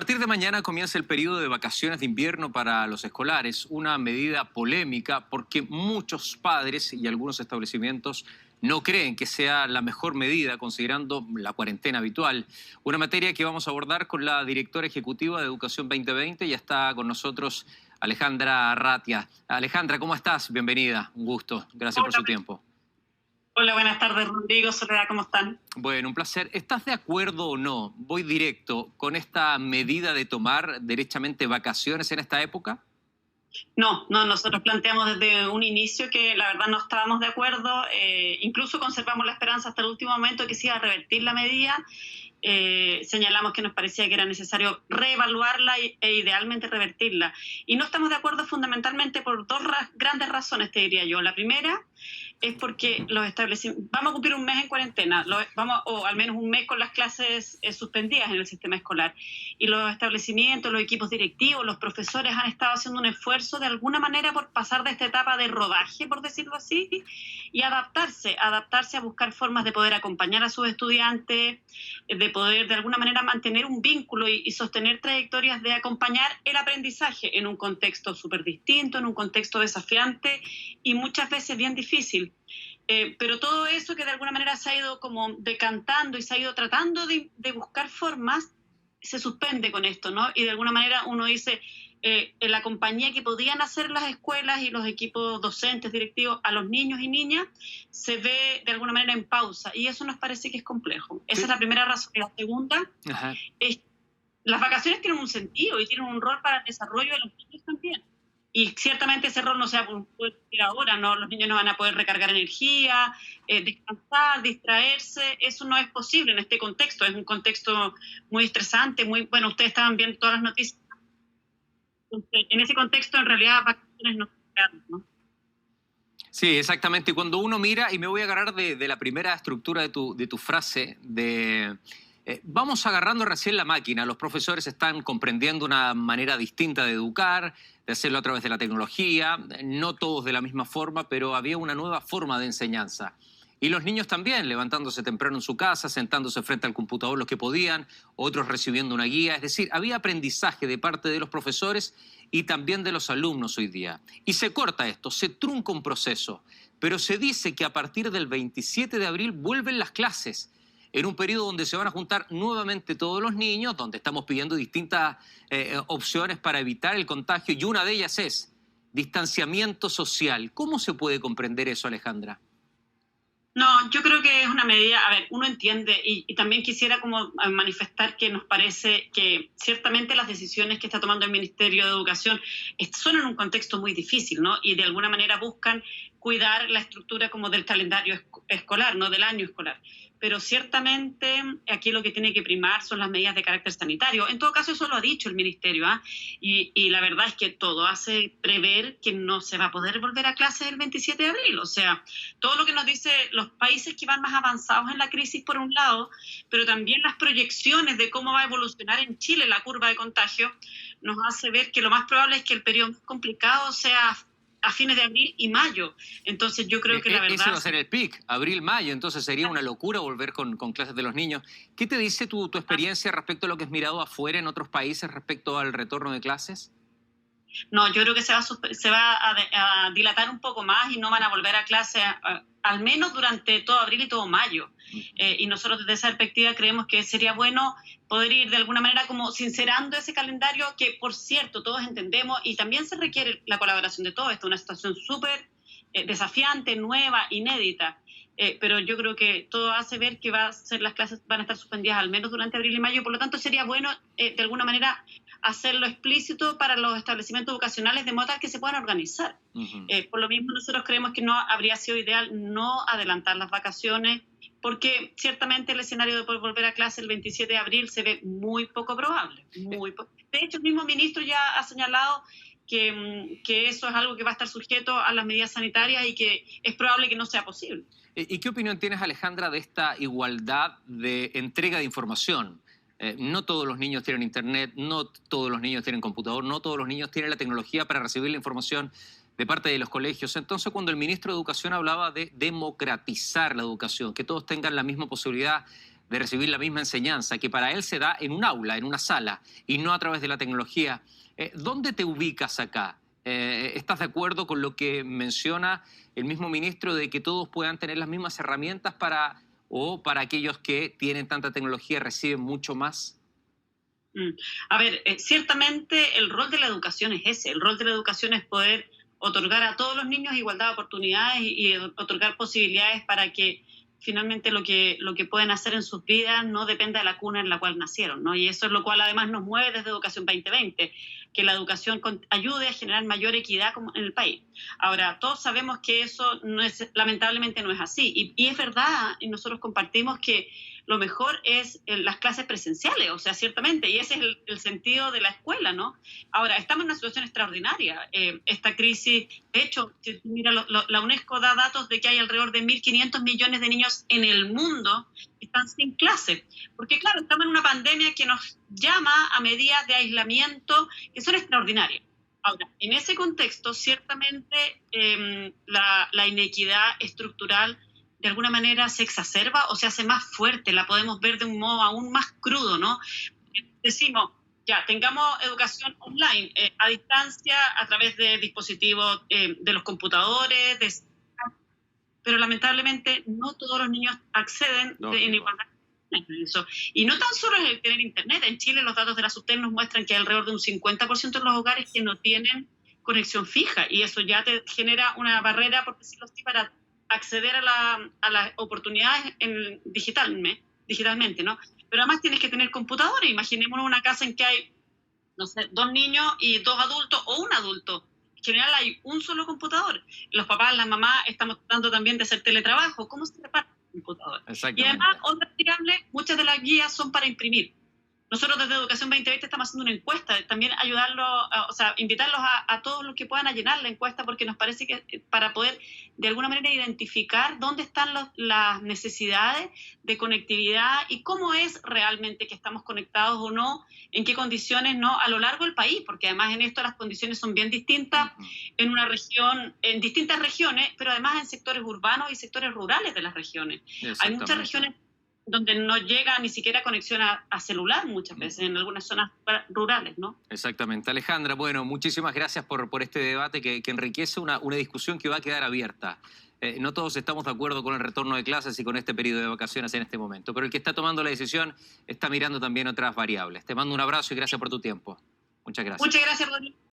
partir de mañana comienza el periodo de vacaciones de invierno para los escolares, una medida polémica porque muchos padres y algunos establecimientos no creen que sea la mejor medida considerando la cuarentena habitual. Una materia que vamos a abordar con la directora ejecutiva de Educación 2020. Ya está con nosotros Alejandra Arratia. Alejandra, ¿cómo estás? Bienvenida, un gusto. Gracias por su tiempo. Hola, buenas tardes, Rodrigo, Soledad, ¿cómo están? Bueno, un placer. ¿Estás de acuerdo o no? Voy directo con esta medida de tomar derechamente vacaciones en esta época. No, nosotros planteamos desde un inicio que la verdad no estábamos de acuerdo, incluso conservamos la esperanza hasta el último momento que se iba a revertir la medida. Señalamos que nos parecía que era necesario reevaluarla e idealmente revertirla. Y no estamos de acuerdo fundamentalmente por dos grandes razones, te diría yo. La primera es porque los establecimientos, vamos a cumplir un mes en cuarentena, o al menos un mes con las clases suspendidas en el sistema escolar. Y los establecimientos, los equipos directivos, los profesores han estado haciendo un esfuerzo de alguna manera por pasar de esta etapa de rodaje, por decirlo así, y adaptarse a buscar formas de poder acompañar a sus estudiantes, de poder de alguna manera mantener un vínculo y sostener trayectorias de acompañar el aprendizaje en un contexto súper distinto, en un contexto desafiante y muchas veces bien difícil. Pero todo eso que de alguna manera se ha ido como decantando y se ha ido tratando de buscar formas, se suspende con esto, ¿no? Y de alguna manera uno dice, en la compañía que podían hacer las escuelas y los equipos docentes, directivos, a los niños y niñas, se ve de alguna manera en pausa. Y eso nos parece que es complejo. Esa es la primera razón. Y la segunda es, las vacaciones tienen un sentido y tienen un rol para el desarrollo de los niños también. Y ciertamente ese rol no se va a poder cumplir ahora, ¿no? Los niños no van a poder recargar energía, descansar, distraerse. Eso no es posible en este contexto. Es un contexto muy estresante, muy bueno, ustedes estaban viendo todas las noticias. Entonces, en ese contexto, en realidad, vacaciones no se dan, ¿no? Sí, exactamente. Cuando uno mira, y me voy a agarrar de la primera estructura de tu frase, vamos agarrando recién la máquina. Los profesores están comprendiendo una manera distinta de educar, de hacerlo a través de la tecnología, no todos de la misma forma, pero había una nueva forma de enseñanza. Y los niños también, levantándose temprano en su casa, sentándose frente al computador los que podían, otros recibiendo una guía. Es decir, había aprendizaje de parte de los profesores y también de los alumnos hoy día. Y se corta esto, se trunca un proceso, pero se dice que a partir del 27 de abril vuelven las clases, en un periodo donde se van a juntar nuevamente todos los niños, donde estamos pidiendo distintas opciones para evitar el contagio, y una de ellas es distanciamiento social. ¿Cómo se puede comprender eso, Alejandra? No, yo creo que es una medida, a ver, uno entiende y también quisiera como manifestar que nos parece que ciertamente las decisiones que está tomando el Ministerio de Educación son en un contexto muy difícil, ¿no? Y de alguna manera buscan cuidar la estructura como del calendario escolar, no del año escolar. Pero ciertamente aquí lo que tiene que primar son las medidas de carácter sanitario. En todo caso, eso lo ha dicho el Ministerio, ¿ah? Y la verdad es que todo hace prever que no se va a poder volver a clases el 27 de abril. O sea, todo lo que nos dice los países que van más avanzados en la crisis por un lado, pero también las proyecciones de cómo va a evolucionar en Chile la curva de contagio, nos hace ver que lo más probable es que el periodo más complicado sea a fines de abril y mayo. Entonces yo creo que la verdad... Ese va a ser el pic, abril-mayo, entonces sería una locura volver con clases de los niños. ¿Qué te dice tu experiencia respecto a lo que has mirado afuera en otros países respecto al retorno de clases? No, yo creo que se va a dilatar un poco más y no van a volver a clase al menos durante todo abril y todo mayo. Y nosotros desde esa perspectiva creemos que sería bueno poder ir de alguna manera como sincerando ese calendario que, por cierto, todos entendemos y también se requiere la colaboración de todos. Esta es una situación súper desafiante, nueva, inédita. Pero yo creo que todo hace ver que las clases van a estar suspendidas al menos durante abril y mayo, por lo tanto sería bueno de alguna manera hacerlo explícito para los establecimientos educacionales de modo tal que se puedan organizar. Por lo mismo nosotros creemos que no habría sido ideal no adelantar las vacaciones, porque ciertamente el escenario de poder volver a clase el 27 de abril se ve muy poco probable. De hecho, el mismo ministro ya ha señalado que eso es algo que va a estar sujeto a las medidas sanitarias y que es probable que no sea posible. ¿Y qué opinión tienes, Alejandra, de esta igualdad de entrega de información? No todos los niños tienen internet, no todos los niños tienen computador, no todos los niños tienen la tecnología para recibir la información de parte de los colegios. Entonces, cuando el ministro de Educación hablaba de democratizar la educación, que todos tengan la misma posibilidad de recibir la misma enseñanza que para él se da en un aula, en una sala, y no a través de la tecnología. ¿Dónde te ubicas acá? ¿Estás de acuerdo con lo que menciona el mismo ministro de que todos puedan tener las mismas herramientas o para aquellos que tienen tanta tecnología reciben mucho más? A ver, ciertamente el rol de la educación es ese. El rol de la educación es poder otorgar a todos los niños igualdad de oportunidades y otorgar posibilidades para que finalmente lo que pueden hacer en sus vidas no dependa de la cuna en la cual nacieron, ¿no? Y eso es lo cual además nos mueve desde Educación 2020, que la educación ayude a generar mayor equidad en el país. Ahora, todos sabemos que eso lamentablemente no es así. Y es verdad, y nosotros compartimos que lo mejor es las clases presenciales, o sea, ciertamente, y ese es el sentido de la escuela, ¿no? Ahora, estamos en una situación extraordinaria. Esta crisis, de hecho, si mira, la UNESCO da datos de que hay alrededor de 1.500 millones de niños en el mundo que están sin clase, porque claro, estamos en una pandemia que nos llama a medidas de aislamiento que son extraordinarias. Ahora, en ese contexto, ciertamente la inequidad estructural de alguna manera se exacerba o se hace más fuerte, la podemos ver de un modo aún más crudo, ¿no? Decimos, ya, tengamos educación online, a distancia, a través de dispositivos de los computadores, pero lamentablemente no todos los niños acceden en igualdad. Eso. Y no tan solo es el tener internet. En Chile los datos de la SUTEP nos muestran que hay alrededor de un 50% de los hogares que no tienen conexión fija, y eso ya te genera una barrera, por decirlo así, para acceder a las oportunidades digitalmente, ¿no? Pero además tienes que tener computadores. Imaginémonos una casa en que hay, no sé, 2 niños y 2 adultos o un adulto. En general hay un solo computador. Los papás, las mamás estamos tratando también de hacer teletrabajo. ¿Cómo se reparte el computador? Y además, otra variable, muchas de las guías son para imprimir. Nosotros desde Educación 2020 estamos haciendo una encuesta, también invitarlos a todos los que puedan a llenar la encuesta, porque nos parece que para poder de alguna manera identificar dónde están las necesidades de conectividad y cómo es realmente que estamos conectados o no, en qué condiciones, no, a lo largo del país, porque además en esto las condiciones son bien distintas en una región, en distintas regiones, pero además en sectores urbanos y sectores rurales de las regiones. Hay muchas regiones donde no llega ni siquiera conexión a celular muchas veces, en algunas zonas rurales, ¿no? Exactamente. Alejandra, bueno, muchísimas gracias por este debate que enriquece una discusión que va a quedar abierta. No todos estamos de acuerdo con el retorno de clases y con este periodo de vacaciones en este momento, pero el que está tomando la decisión está mirando también otras variables. Te mando un abrazo y gracias por tu tiempo. Muchas gracias. Muchas gracias, Rodrigo.